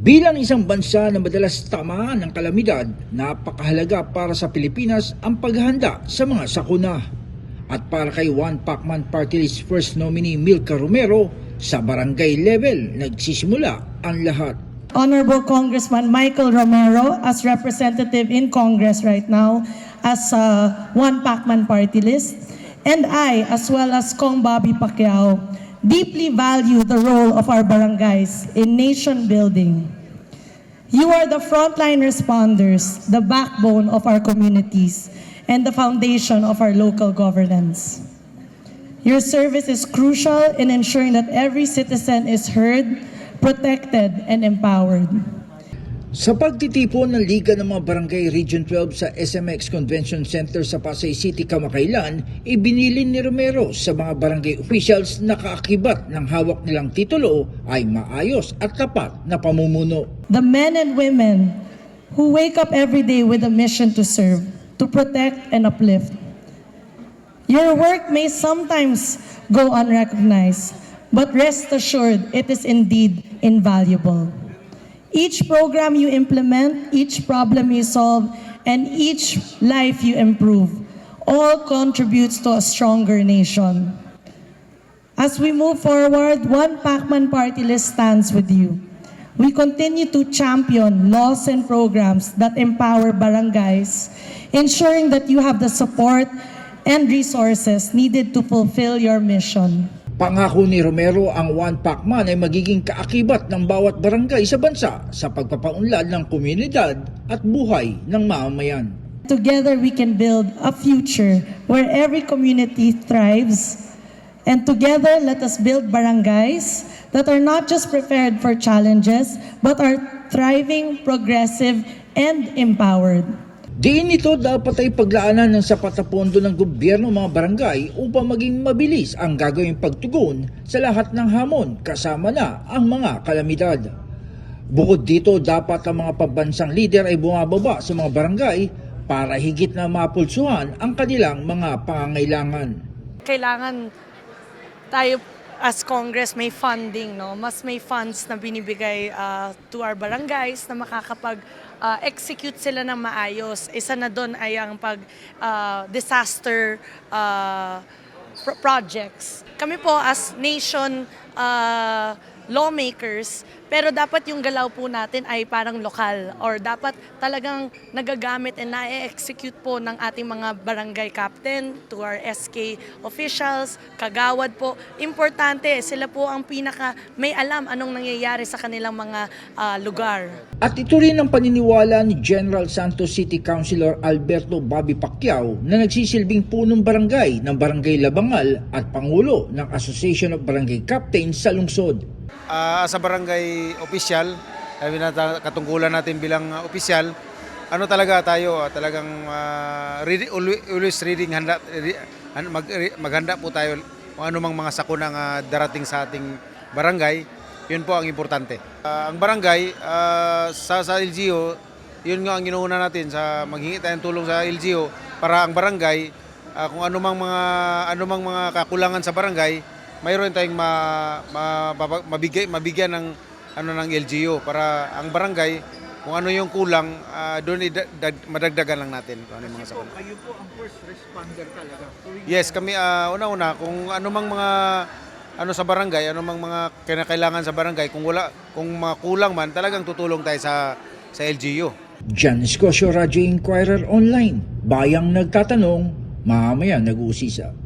Bilang isang bansa na madalas tamaan ng kalamidad, napakahalaga para sa Pilipinas ang paghahanda sa mga sakuna. At para kay One Pacman Party List First Nominee Milka Romero, sa barangay level nagsisimula ang lahat. Honorable Congressman Michael Romero, as representative in Congress right now, as One Pacman Party List, and I, as well as Kong Bobby Pacquiao, deeply value the role of our barangays in nation building. You are the frontline responders, the backbone of our communities, and the foundation of our local governance. Your service is crucial in ensuring that every citizen is heard, protected, and empowered. Sa pagtitipon ng Liga ng mga Barangay Region 12 sa SMX Convention Center sa Pasay City kamakailan, ibinilin ni Romero sa mga barangay officials na kaakibat ng hawak nilang titulo ay maayos at tapat na pamumuno. The men and women who wake up every day with a mission to serve, to protect and uplift. Your work may sometimes go unrecognized, but rest assured it is indeed invaluable. Each program you implement, each problem you solve, and each life you improve, all contributes to a stronger nation. As we move forward, One Pacman Party List stands with you. We continue to champion laws and programs that empower barangays, ensuring that you have the support and resources needed to fulfill your mission. Pangako ni Romero, ang One Pacman ay magiging kaakibat ng bawat barangay sa bansa sa pagpapaunlad ng komunidad at buhay ng mamamayan. Together we can build a future where every community thrives, and together let us build barangays that are not just prepared for challenges but are thriving, progressive, and empowered. Diin ito dapat ay paglaanan ng sapat na pondo ng gobyerno mga barangay upang maging mabilis ang gagawing pagtugon sa lahat ng hamon kasama na ang mga kalamidad. Bukod dito, dapat ang mga pambansang lider ay bumababa sa mga barangay para higit na mapulsuhan ang kanilang mga pangangailangan. Kailangan tayo as Congress may funding, no? Mas may funds na binibigay to our barangays na makakapag-execute sila ng maayos. Isa na doon ay ang disaster projects. Kami po as nation lawmakers, pero dapat yung galaw po natin ay parang lokal or dapat talagang nagagamit and na-execute po ng ating mga barangay captain to our SK officials, kagawad po. Importante, sila po ang pinaka may alam anong nangyayari sa kanilang mga lugar. At ito rin ang paniniwala ni General Santos City Councilor Alberto Bobby Pacquiao na nagsisilbing punong barangay ng Barangay Labangal at Pangulo ng Association of Barangay Captains sa lungsod. Sa barangay official, katungkulan natin bilang official, ano talaga tayo, talagang always reading, maghanda po tayo kung anumang mga sakunang darating sa ating barangay, yun po ang importante. Ang barangay, sa LGU, yun nga ang ginuuna natin, sa maghingi tayong tulong sa LGU para ang barangay, kung anumang mga kakulangan sa barangay, mayroon tayong mabigyan ng ng LGU para ang barangay kung ano yung kulang doon madagdagan lang natin kung ano yung mga sakuna. Kayo po ang first responder talaga. Yes, kami una-una kung anumang mga sa barangay, anumang mga kinakailangan sa barangay, kung mga kulang man, talagang tutulong tayo sa LGU. Jan Escosio, Radyo Inquirer Online. Bayang nagtatanong, mamaya nag-uusisa.